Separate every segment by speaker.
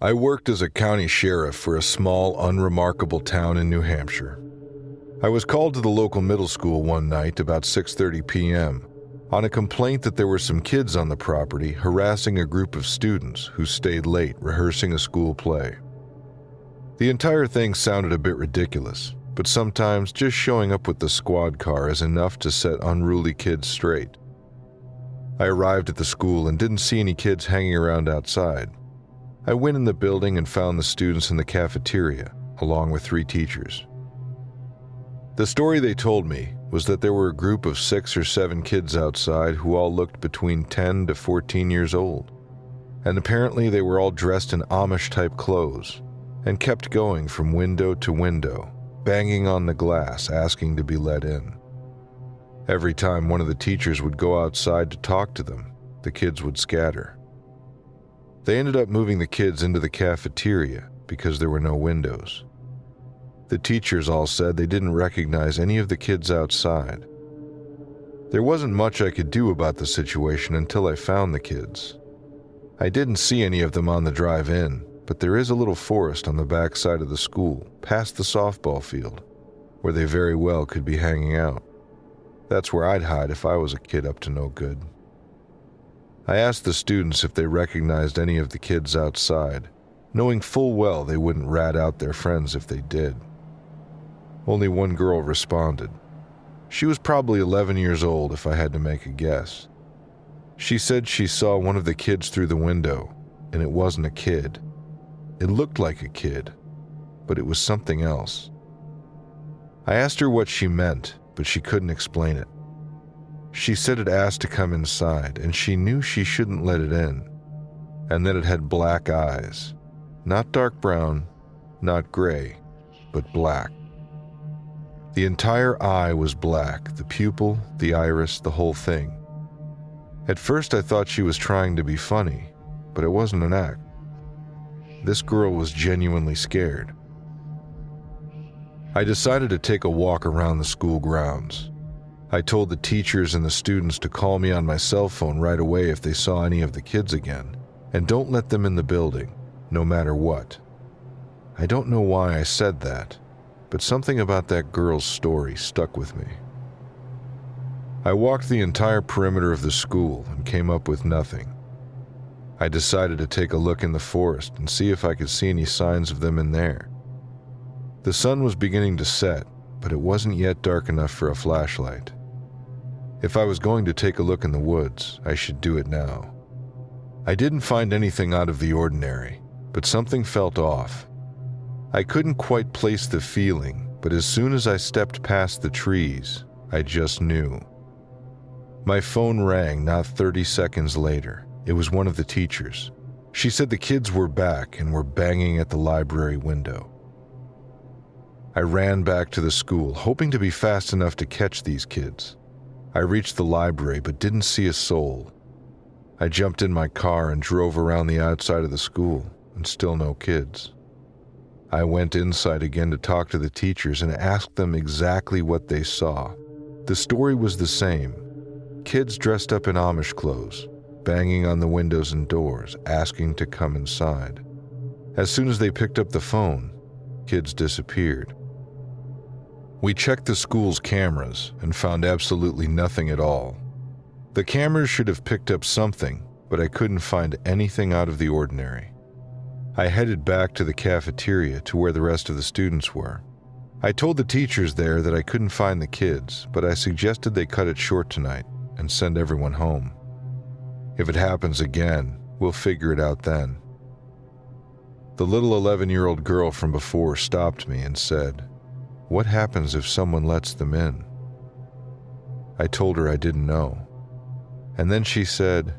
Speaker 1: I worked as a county sheriff for a small, unremarkable town in New Hampshire. I was called to the local middle school one night about 6:30 p.m. on a complaint that there were some kids on the property harassing a group of students who stayed late rehearsing a school play. The entire thing sounded a bit ridiculous, but sometimes just showing up with the squad car is enough to set unruly kids straight. I arrived at the school and didn't see any kids hanging around outside. I went in the building and found the students in the cafeteria, along with 3 teachers. The story they told me was that there were a group of 6 or 7 kids outside who all looked between 10 to 14 years old, and apparently they were all dressed in Amish-type clothes and kept going from window to window, banging on the glass, asking to be let in. Every time one of the teachers would go outside to talk to them, the kids would scatter. They ended up moving the kids into the cafeteria because there were no windows. The teachers all said they didn't recognize any of the kids outside. There wasn't much I could do about the situation until I found the kids. I didn't see any of them on the drive in, but there is a little forest on the back side of the school, past the softball field, where they very well could be hanging out. That's where I'd hide if I was a kid up to no good. I asked the students if they recognized any of the kids outside, knowing full well they wouldn't rat out their friends if they did. Only one girl responded. She was probably 11 years old if I had to make a guess. She said she saw one of the kids through the window, and it wasn't a kid. It looked like a kid, but it was something else. I asked her what she meant, but she couldn't explain it. She said it asked to come inside, and she knew she shouldn't let it in, and that it had black eyes. Not dark brown, not gray, but black. The entire eye was black, the pupil, the iris, the whole thing. At first I thought she was trying to be funny, but it wasn't an act. This girl was genuinely scared. I decided to take a walk around the school grounds. I told the teachers and the students to call me on my cell phone right away if they saw any of the kids again, and don't let them in the building, no matter what. I don't know why I said that, but something about that girl's story stuck with me. I walked the entire perimeter of the school and came up with nothing. I decided to take a look in the forest and see if I could see any signs of them in there. The sun was beginning to set, but it wasn't yet dark enough for a flashlight. If I was going to take a look in the woods, I should do it now. I didn't find anything out of the ordinary, but something felt off. I couldn't quite place the feeling, but as soon as I stepped past the trees, I just knew. My phone rang not 30 seconds later. It was one of the teachers. She said the kids were back and were banging at the library window. I ran back to the school, hoping to be fast enough to catch these kids. I reached the library but didn't see a soul. I jumped in my car and drove around the outside of the school, and still no kids. I went inside again to talk to the teachers and asked them exactly what they saw. The story was the same. Kids dressed up in Amish clothes, banging on the windows and doors, asking to come inside. As soon as they picked up the phone, kids disappeared. We checked the school's cameras and found absolutely nothing at all. The cameras should have picked up something, but I couldn't find anything out of the ordinary. I headed back to the cafeteria to where the rest of the students were. I told the teachers there that I couldn't find the kids, but I suggested they cut it short tonight and send everyone home. If it happens again, we'll figure it out then. The little 11-year-old girl from before stopped me and said, "What happens if someone lets them in?" I told her I didn't know. And then she said,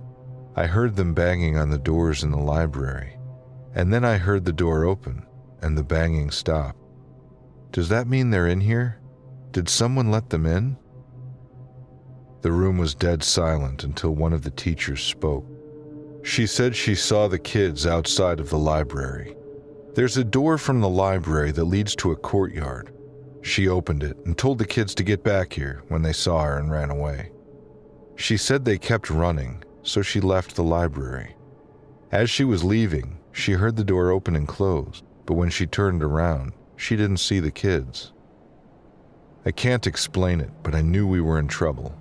Speaker 1: "I heard them banging on the doors in the library, and then I heard the door open and the banging stop. Does that mean they're in here? Did someone let them in?" The room was dead silent until one of the teachers spoke. She said she saw the kids outside of the library. There's a door from the library that leads to a courtyard. She opened it and told the kids to get back here when they saw her and ran away. She said they kept running, so she left the library. As she was leaving, She heard the door open and close, but when she turned around, she didn't see the kids. I can't explain it, but I knew we were in trouble.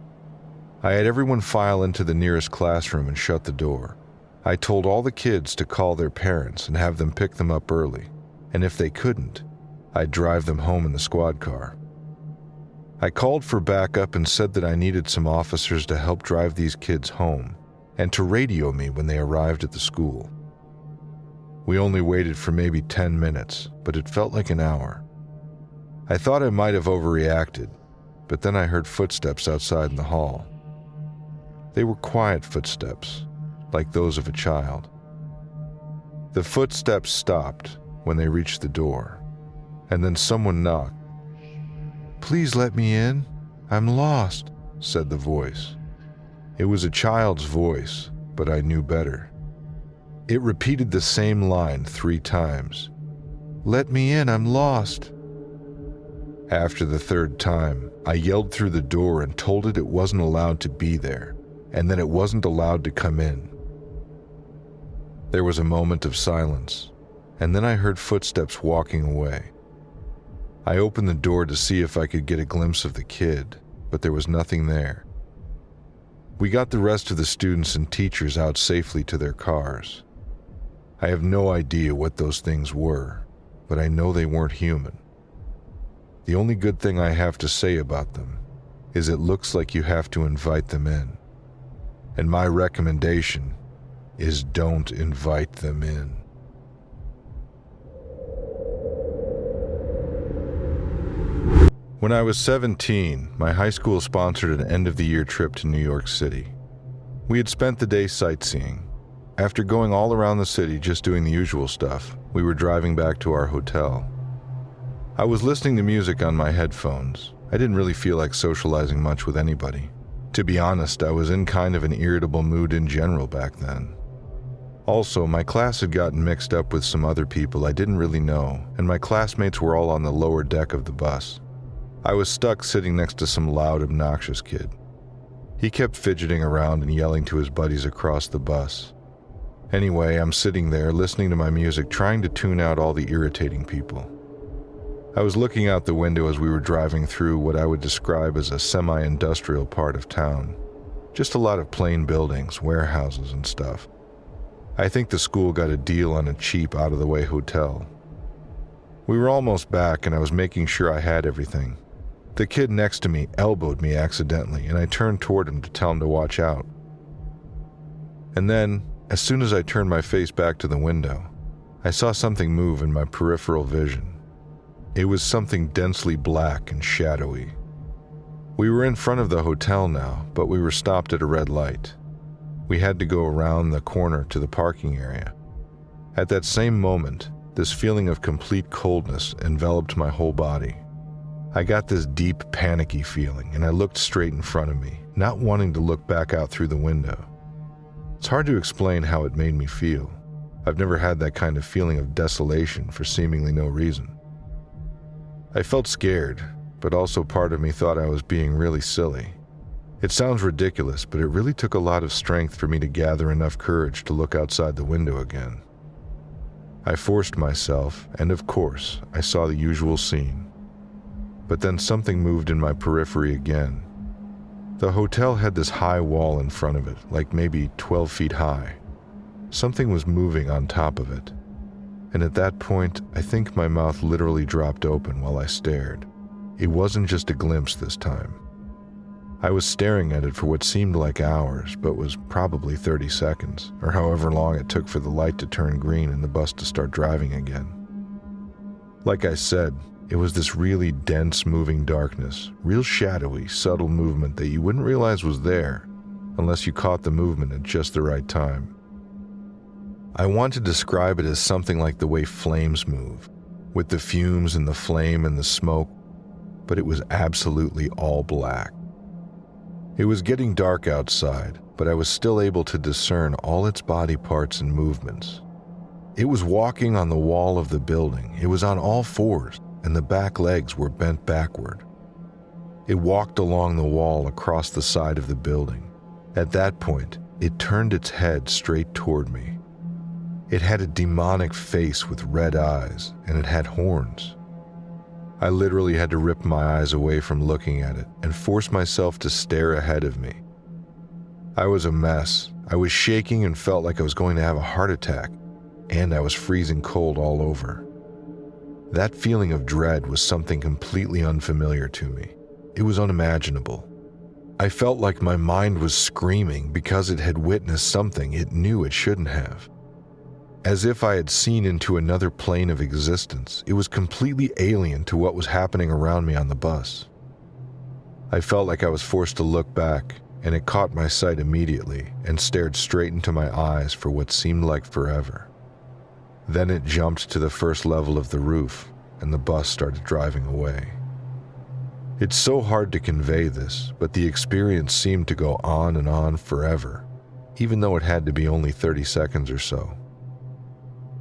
Speaker 1: I had everyone file into the nearest classroom and shut the door. I told all the kids to call their parents and have them pick them up early, and if they couldn't, I'd drive them home in the squad car. I called for backup and said that I needed some officers to help drive these kids home and to radio me when they arrived at the school. We only waited for maybe 10 minutes, but it felt like an hour. I thought I might have overreacted, but then I heard footsteps outside in the hall. They were quiet footsteps, like those of a child. The footsteps stopped when they reached the door, and then someone knocked. "Please let me in. I'm lost," said the voice. It was a child's voice, but I knew better. It repeated the same line 3 times. "Let me in, I'm lost." After the 3rd time, I yelled through the door and told it wasn't allowed to be there, and that it wasn't allowed to come in. There was a moment of silence, and then I heard footsteps walking away. I opened the door to see if I could get a glimpse of the kid, but there was nothing there. We got the rest of the students and teachers out safely to their cars. I have no idea what those things were, but I know they weren't human. The only good thing I have to say about them is it looks like you have to invite them in. And my recommendation is don't invite them in. When I was 17, my high school sponsored an end-of-the-year trip to New York City. We had spent the day sightseeing. After going all around the city just doing the usual stuff, we were driving back to our hotel. I was listening to music on my headphones. I didn't really feel like socializing much with anybody. To be honest, I was in kind of an irritable mood in general back then. Also, my class had gotten mixed up with some other people I didn't really know, and my classmates were all on the lower deck of the bus. I was stuck sitting next to some loud, obnoxious kid. He kept fidgeting around and yelling to his buddies across the bus. Anyway, I'm sitting there listening to my music, trying to tune out all the irritating people. I was looking out the window as we were driving through what I would describe as a semi-industrial part of town. Just a lot of plain buildings, warehouses and stuff. I think the school got a deal on a cheap, out-of-the-way hotel. We were almost back and I was making sure I had everything. The kid next to me elbowed me accidentally and I turned toward him to tell him to watch out. And then, as soon as I turned my face back to the window, I saw something move in my peripheral vision. It was something densely black and shadowy. We were in front of the hotel now, but we were stopped at a red light. We had to go around the corner to the parking area. At that same moment, this feeling of complete coldness enveloped my whole body. I got this deep, panicky feeling, and I looked straight in front of me, not wanting to look back out through the window. It's hard to explain how it made me feel. I've never had that kind of feeling of desolation for seemingly no reason. I felt scared, but also part of me thought I was being really silly. It sounds ridiculous, but it really took a lot of strength for me to gather enough courage to look outside the window again. I forced myself, and of course, I saw the usual scene. But then something moved in my periphery again. The hotel had this high wall in front of it, like maybe 12 feet high. Something was moving on top of it. And at that point, I think my mouth literally dropped open while I stared. It wasn't just a glimpse this time. I was staring at it for what seemed like hours, but was probably 30 seconds, or however long it took for the light to turn green and the bus to start driving again. Like I said, it was this really dense moving darkness, real shadowy, subtle movement that you wouldn't realize was there unless you caught the movement at just the right time. I want to describe it as something like the way flames move, with the fumes and the flame and the smoke, but it was absolutely all black. It was getting dark outside, but I was still able to discern all its body parts and movements. It was walking on the wall of the building. It was on all fours, and the back legs were bent backward. It walked along the wall across the side of the building. At that point, it turned its head straight toward me. It had a demonic face with red eyes, and it had horns. I literally had to rip my eyes away from looking at it and force myself to stare ahead of me. I was a mess. I was shaking and felt like I was going to have a heart attack, and I was freezing cold all over. That feeling of dread was something completely unfamiliar to me. It was unimaginable. I felt like my mind was screaming because it had witnessed something it knew it shouldn't have. As if I had seen into another plane of existence, it was completely alien to what was happening around me on the bus. I felt like I was forced to look back, and it caught my sight immediately and stared straight into my eyes for what seemed like forever. Then it jumped to the first level of the roof, and the bus started driving away. It's so hard to convey this, but the experience seemed to go on and on forever, even though it had to be only 30 seconds or so.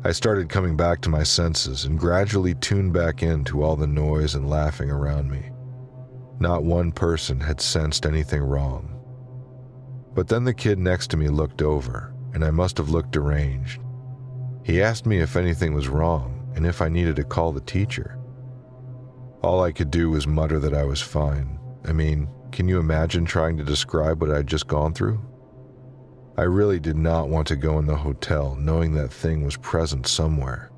Speaker 1: I started coming back to my senses and gradually tuned back into all the noise and laughing around me. Not one person had sensed anything wrong. But then the kid next to me looked over, and I must have looked deranged. He asked me if anything was wrong and if I needed to call the teacher. All I could do was mutter that I was fine. I mean, can you imagine trying to describe what I'd just gone through? I really did not want to go in the hotel knowing that thing was present somewhere.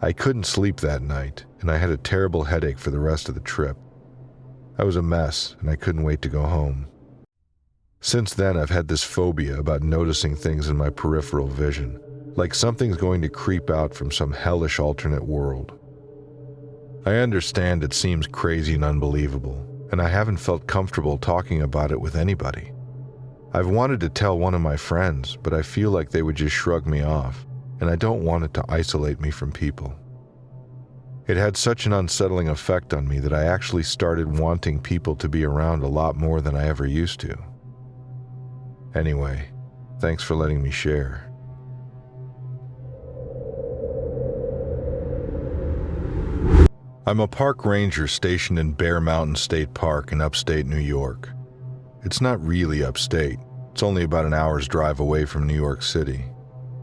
Speaker 1: I couldn't sleep that night, and I had a terrible headache for the rest of the trip. I was a mess, and I couldn't wait to go home. Since then, I've had this phobia about noticing things in my peripheral vision, like something's going to creep out from some hellish alternate world. I understand it seems crazy and unbelievable, and I haven't felt comfortable talking about it with anybody. I've wanted to tell one of my friends, but I feel like they would just shrug me off, and I don't want it to isolate me from people. It had such an unsettling effect on me that I actually started wanting people to be around a lot more than I ever used to. Anyway, thanks for letting me share. I'm a park ranger stationed in Bear Mountain State Park in upstate New York. It's not really upstate. It's only about an hour's drive away from New York City.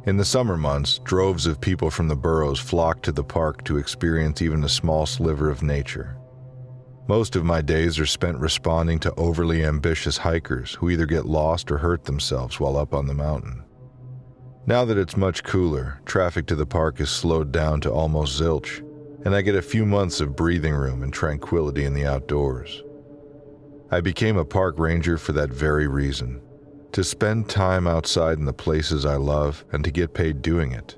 Speaker 1: In the summer months, droves of people from the boroughs flock to the park to experience even a small sliver of nature. Most of my days are spent responding to overly ambitious hikers who either get lost or hurt themselves while up on the mountain. Now that it's much cooler, traffic to the park is slowed down to almost zilch, and I get a few months of breathing room and tranquility in the outdoors. I became a park ranger for that very reason, to spend time outside in the places I love and to get paid doing it.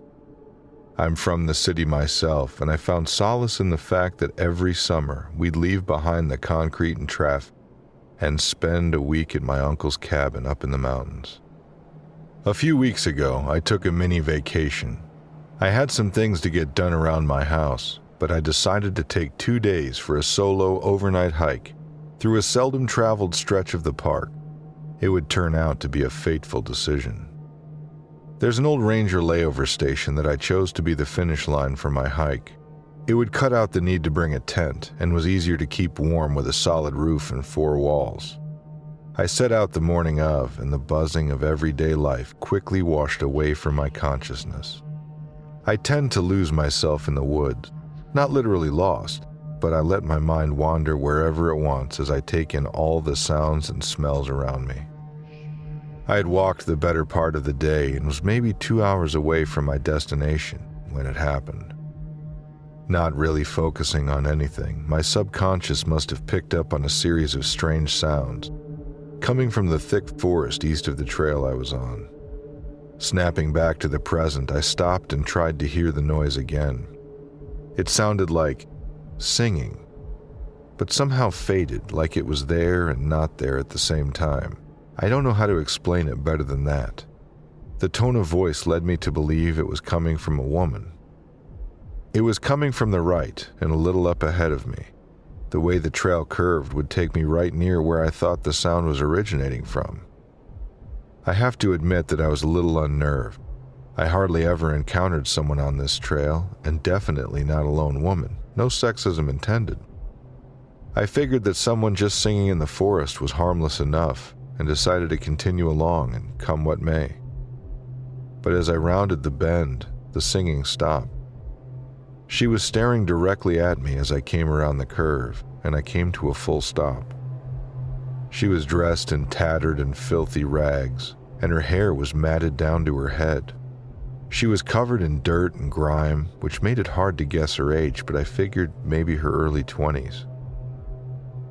Speaker 1: I'm from the city myself, and I found solace in the fact that every summer we'd leave behind the concrete and traffic and spend a week at my uncle's cabin up in the mountains. A few weeks ago, I took a mini vacation. I had some things to get done around my house, but I decided to take 2 days for a solo overnight hike through a seldom-traveled stretch of the park. It would turn out to be a fateful decision. There's an old ranger layover station that I chose to be the finish line for my hike. It would cut out the need to bring a tent and was easier to keep warm with a solid roof and 4 walls. I set out the morning of, and the buzzing of everyday life quickly washed away from my consciousness. I tend to lose myself in the woods, not literally lost, but I let my mind wander wherever it wants as I take in all the sounds and smells around me. I had walked the better part of the day and was maybe 2 hours away from my destination when it happened. Not really focusing on anything, my subconscious must have picked up on a series of strange sounds coming from the thick forest east of the trail I was on. Snapping back to the present, I stopped and tried to hear the noise again. It sounded like singing, but somehow faded, like it was there and not there at the same time. I don't know how to explain it better than that. The tone of voice led me to believe it was coming from a woman. It was coming from the right and a little up ahead of me. The way the trail curved would take me right near where I thought the sound was originating from. I have to admit that I was a little unnerved. I hardly ever encountered someone on this trail, and definitely not a lone woman. No sexism intended. I figured that someone just singing in the forest was harmless enough, and decided to continue along and come what may. But as I rounded the bend, the singing stopped. She was staring directly at me as I came around the curve, and I came to a full stop. She was dressed in tattered and filthy rags, and her hair was matted down to her head. She was covered in dirt and grime, which made it hard to guess her age, but I figured maybe her early 20s.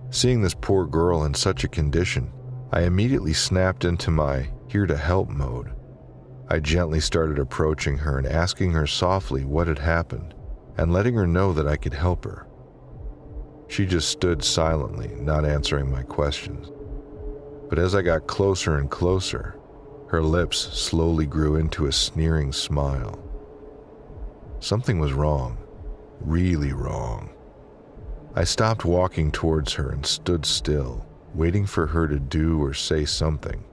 Speaker 1: Seeing this poor girl in such a condition, I immediately snapped into my here to help mode. I gently started approaching her and asking her softly what had happened, and letting her know that I could help her. She just stood silently, not answering my questions. But as I got closer and closer, her lips slowly grew into a sneering smile. Something was wrong, really wrong. I stopped walking towards her and stood still, waiting for her to do or say something.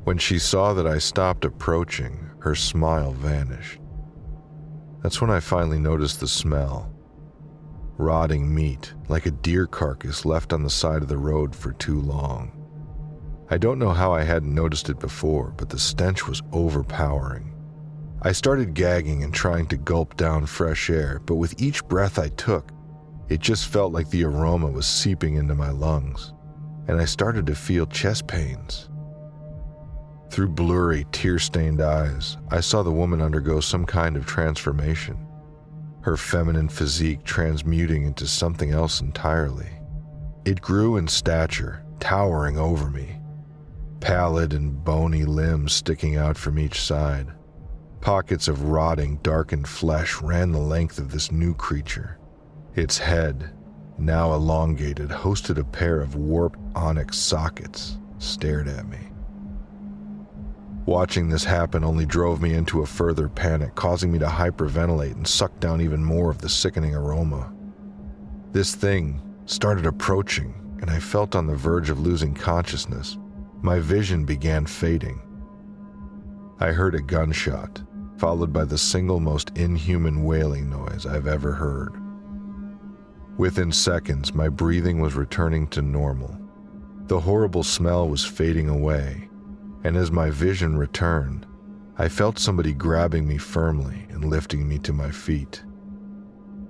Speaker 1: When she saw that I stopped approaching, her smile vanished. That's when I finally noticed the smell. Rotting meat, like a deer carcass left on the side of the road for too long. I don't know how I hadn't noticed it before, but the stench was overpowering. I started gagging and trying to gulp down fresh air, but with each breath I took, it just felt like the aroma was seeping into my lungs, and I started to feel chest pains. Through blurry, tear-stained eyes, I saw the woman undergo some kind of transformation, her feminine physique transmuting into something else entirely. It grew in stature, towering over me, pallid and bony limbs sticking out from each side. Pockets of rotting, darkened flesh ran the length of this new creature. Its head, now elongated, hosted a pair of warped onyx sockets, stared at me. Watching this happen only drove me into a further panic, causing me to hyperventilate and suck down even more of the sickening aroma. This thing started approaching, and I felt on the verge of losing consciousness. My vision began fading. I heard a gunshot, followed by the single most inhuman wailing noise I've ever heard. Within seconds, my breathing was returning to normal. The horrible smell was fading away, and as my vision returned, I felt somebody grabbing me firmly and lifting me to my feet.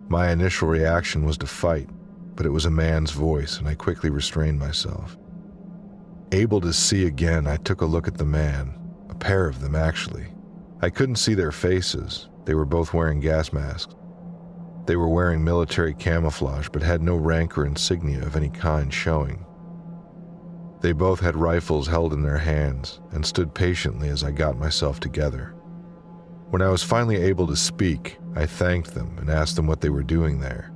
Speaker 1: My initial reaction was to fight, but it was a man's voice, and I quickly restrained myself. Able to see again, I took a look at the man, a pair of them actually. I couldn't see their faces. They were both wearing gas masks. They were wearing military camouflage, but had no rank or insignia of any kind showing. They both had rifles held in their hands and stood patiently as I got myself together. When I was finally able to speak, I thanked them and asked them what they were doing there.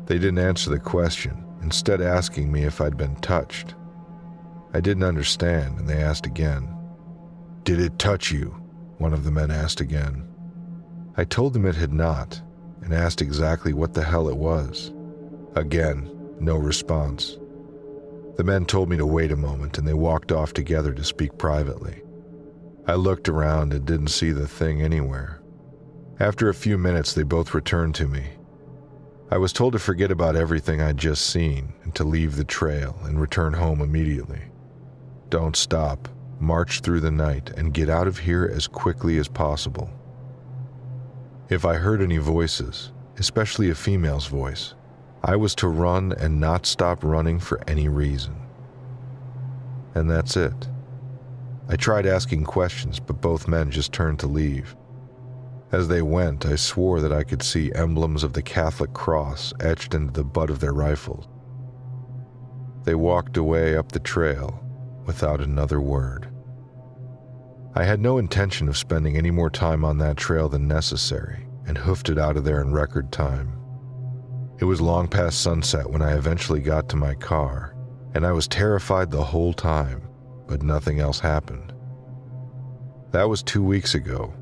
Speaker 1: They didn't answer the question, instead asking me if I'd been touched. I didn't understand, and they asked again. "Did it touch you?" one of the men asked again. I told them it had not, and asked exactly what the hell it was. Again, no response. The men told me to wait a moment, and they walked off together to speak privately. I looked around and didn't see the thing anywhere. After a few minutes, they both returned to me. I was told to forget about everything I'd just seen and to leave the trail and return home immediately. Don't stop, march through the night, and get out of here as quickly as possible. If I heard any voices, especially a female's voice, I was to run and not stop running for any reason. And that's it. I tried asking questions, but both men just turned to leave. As they went, I swore that I could see emblems of the Catholic cross etched into the butt of their rifles. They walked away up the trail without another word. I had no intention of spending any more time on that trail than necessary, and hoofed it out of there in record time. It was long past sunset when I eventually got to my car, and I was terrified the whole time, but nothing else happened. That was 2 weeks ago.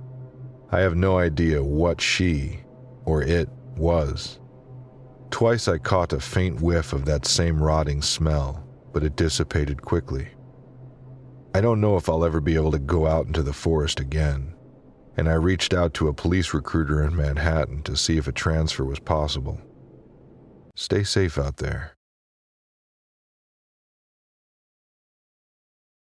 Speaker 1: I have no idea what she, or it, was. Twice I caught a faint whiff of that same rotting smell, but it dissipated quickly. I don't know if I'll ever be able to go out into the forest again, and I reached out to a police recruiter in Manhattan to see if a transfer was possible. Stay safe out there.